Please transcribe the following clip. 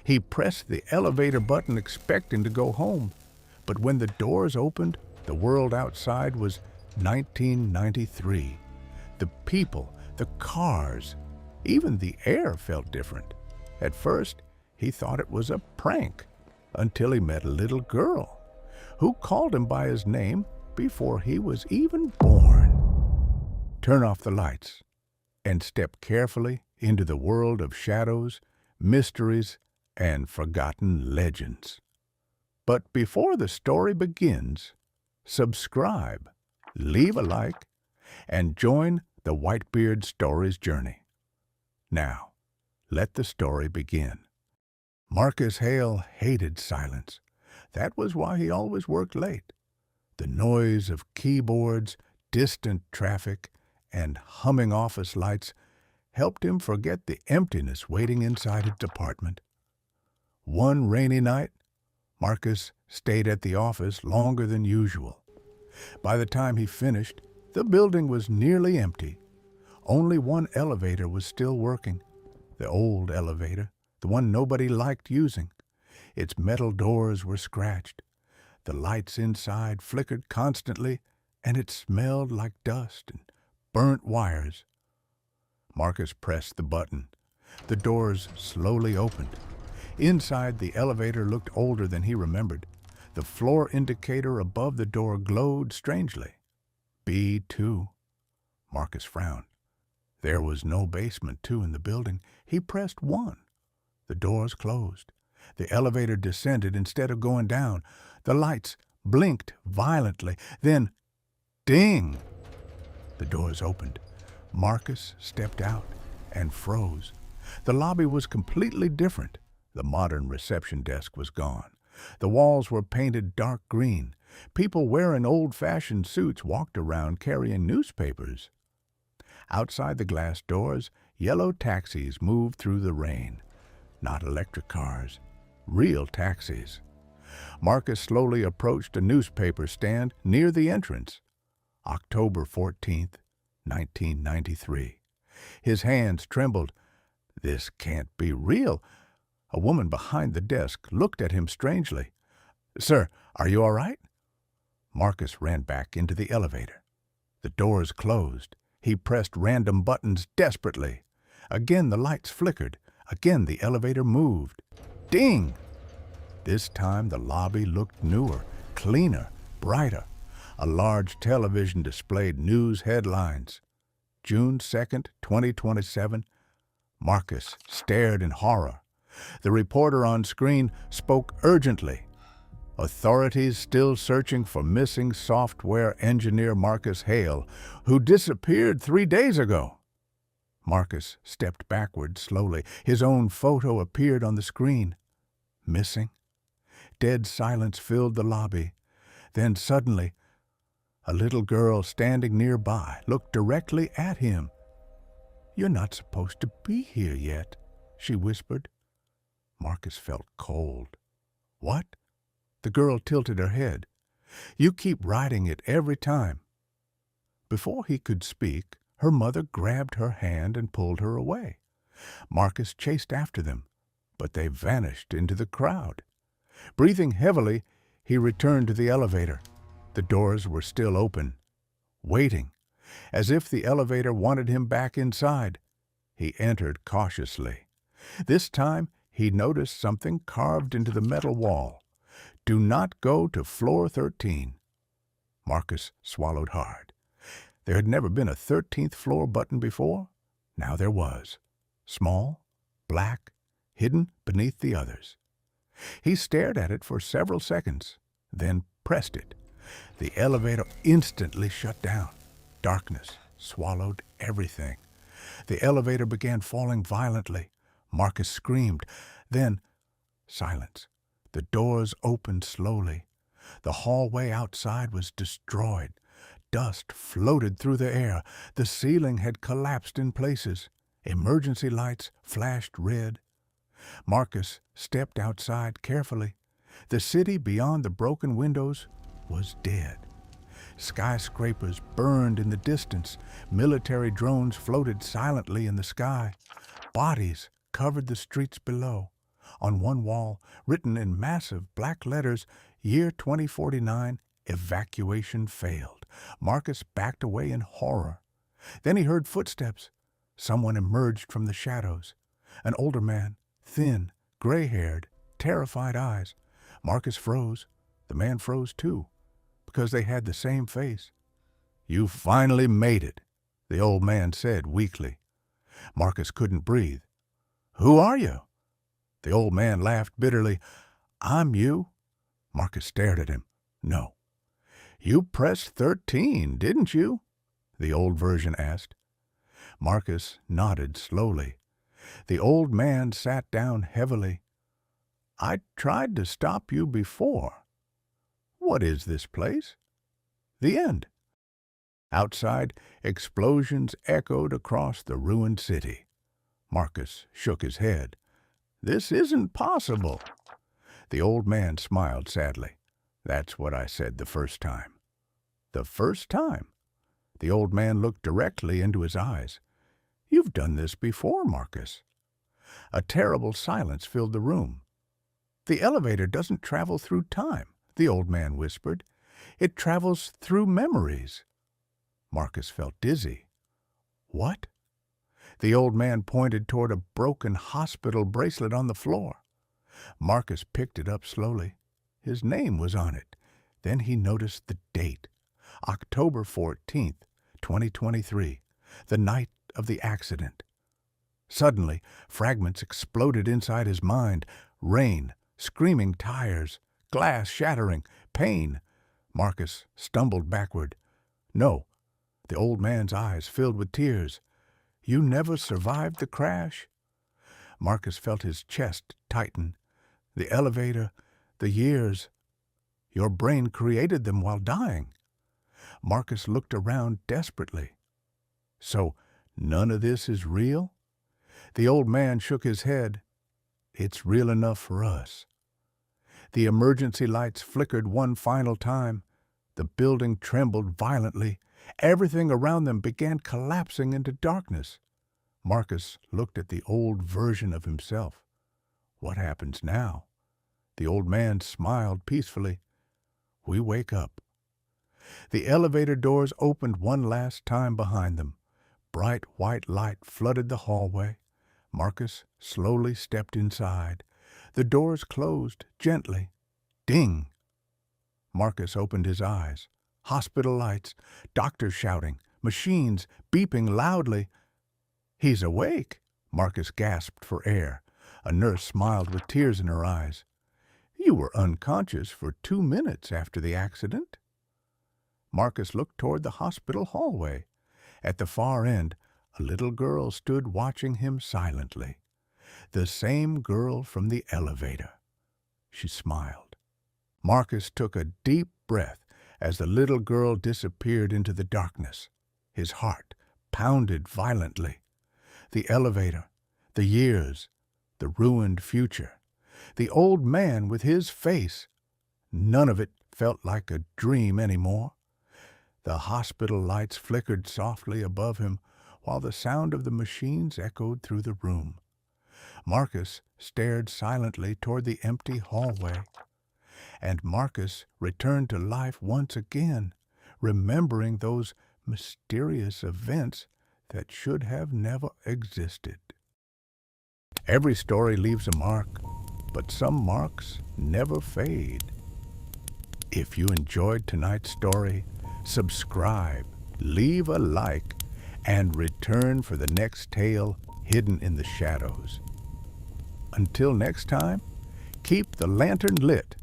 He pressed the elevator button expecting to go home. But when the doors opened, the world outside was 1993. The people, the cars, even the air felt different. At first, he thought it was a prank, until he met a little girl who called him by his name before he was even born. Turn off the lights and step carefully into the world of shadows, mysteries, and forgotten legends. But before the story begins, subscribe, leave a like, and join the Whitebeard Stories journey. Now, let the story begin. Marcus Hale hated silence. That was why he always worked late. The noise of keyboards, distant traffic, and humming office lights helped him forget the emptiness waiting inside his apartment. One rainy night, Marcus stayed at the office longer than usual. By the time he finished, the building was nearly empty. Only one elevator was still working, the old elevator, the one nobody liked using. Its metal doors were scratched. The lights inside flickered constantly, and it smelled like dust and burnt wires. Marcus pressed the button. The doors slowly opened. Inside, the elevator looked older than he remembered. The floor indicator above the door glowed strangely. B2. Marcus frowned. There was no basement 2 in the building. He pressed 1. The doors closed. The elevator descended instead of going down. The lights blinked violently. Then, ding! The doors opened. Marcus stepped out and froze. The lobby was completely different. The modern reception desk was gone. The walls were painted dark green. People wearing old-fashioned suits walked around carrying newspapers. Outside the glass doors, yellow taxis moved through the rain. Not electric cars, real taxis. Marcus slowly approached a newspaper stand near the entrance. October 14th, 1993. His hands trembled. This can't be real. A woman behind the desk looked at him strangely. "Sir, are you all right?" Marcus ran back into the elevator. The doors closed. He pressed random buttons desperately. Again the lights flickered. Again the elevator moved. Ding! This time the lobby looked newer, cleaner, brighter. A large television displayed news headlines. June 2nd, 2027. Marcus stared in horror. The reporter on screen spoke urgently. Authorities still searching for missing software engineer Marcus Hale, who disappeared 3 days ago. Marcus stepped backward slowly. His own photo appeared on the screen. Missing? Dead silence filled the lobby. Then suddenly, a little girl standing nearby looked directly at him. "You're not supposed to be here yet," she whispered. Marcus felt cold. "What?" The girl tilted her head. "You keep writing it every time." Before he could speak, her mother grabbed her hand and pulled her away. Marcus chased after them, but they vanished into the crowd. Breathing heavily, he returned to the elevator. The doors were still open, waiting, as if the elevator wanted him back inside. He entered cautiously. This time, he noticed something carved into the metal wall. "Do not go to floor 13. Marcus swallowed hard. There had never been a 13th floor button before. Now there was. Small, black, hidden beneath the others. He stared at it for several seconds, then pressed it. The elevator instantly shut down. Darkness swallowed everything. The elevator began falling violently. Marcus screamed. Then, silence. The doors opened slowly. The hallway outside was destroyed. Dust floated through the air. The ceiling had collapsed in places. Emergency lights flashed red. Marcus stepped outside carefully. The city beyond the broken windows was dead. Skyscrapers burned in the distance. Military drones floated silently in the sky. Bodies covered the streets below. On one wall, written in massive black letters, "Year 2049, evacuation failed." Marcus backed away in horror. Then he heard footsteps. Someone emerged from the shadows. An older man, thin, gray-haired, terrified eyes. Marcus froze. The man froze too, because they had the same face. "You finally made it," the old man said weakly. Marcus couldn't breathe. "Who are you?" The old man laughed bitterly. "I'm you." Marcus stared at him. "No." "You pressed 13, didn't you?" the old version asked. Marcus nodded slowly. The old man sat down heavily. "I tried to stop you before. What is this place?" The end. Outside, explosions echoed across the ruined city. Marcus shook his head. "This isn't possible." The old man smiled sadly. "That's what I said the first time." "The first time?" The old man looked directly into his eyes. "You've done this before, Marcus." A terrible silence filled the room. "The elevator doesn't travel through time," the old man whispered. "It travels through memories." Marcus felt dizzy. "What?" The old man pointed toward a broken hospital bracelet on the floor. Marcus picked it up slowly. His name was on it. Then he noticed the date. October 14th, 2023, the night of the accident. Suddenly, fragments exploded inside his mind. Rain, screaming tires, glass shattering, pain. Marcus stumbled backward. "No." The old man's eyes filled with tears. "You never survived the crash?" Marcus felt his chest tighten. "The elevator, the years. Your brain created them while dying." Marcus looked around desperately. "So none of this is real?" The old man shook his head. "It's real enough for us." The emergency lights flickered one final time. The building trembled violently. Everything around them began collapsing into darkness. Marcus looked at the old version of himself. What happens now? The old man smiled peacefully. "We wake up." The elevator doors opened one last time behind them. Bright white light flooded the hallway. Marcus slowly stepped inside. The doors closed gently. Ding! Marcus opened his eyes. Hospital lights, doctors shouting, machines beeping loudly. "He's awake!" Marcus gasped for air. A nurse smiled with tears in her eyes. "You were unconscious for 2 minutes after the accident." Marcus looked toward the hospital hallway. At the far end, a little girl stood watching him silently. The same girl from the elevator. She smiled. Marcus took a deep breath as the little girl disappeared into the darkness. His heart pounded violently. The elevator, the years, the ruined future, the old man with his face. None of it felt like a dream anymore. The hospital lights flickered softly above him, while the sound of the machines echoed through the room. Marcus stared silently toward the empty hallway. And Marcus returned to life once again, remembering those mysterious events that should have never existed. Every story leaves a mark, but some marks never fade. If you enjoyed tonight's story, subscribe, leave a like, and return for the next tale hidden in the shadows. Until next time, keep the lantern lit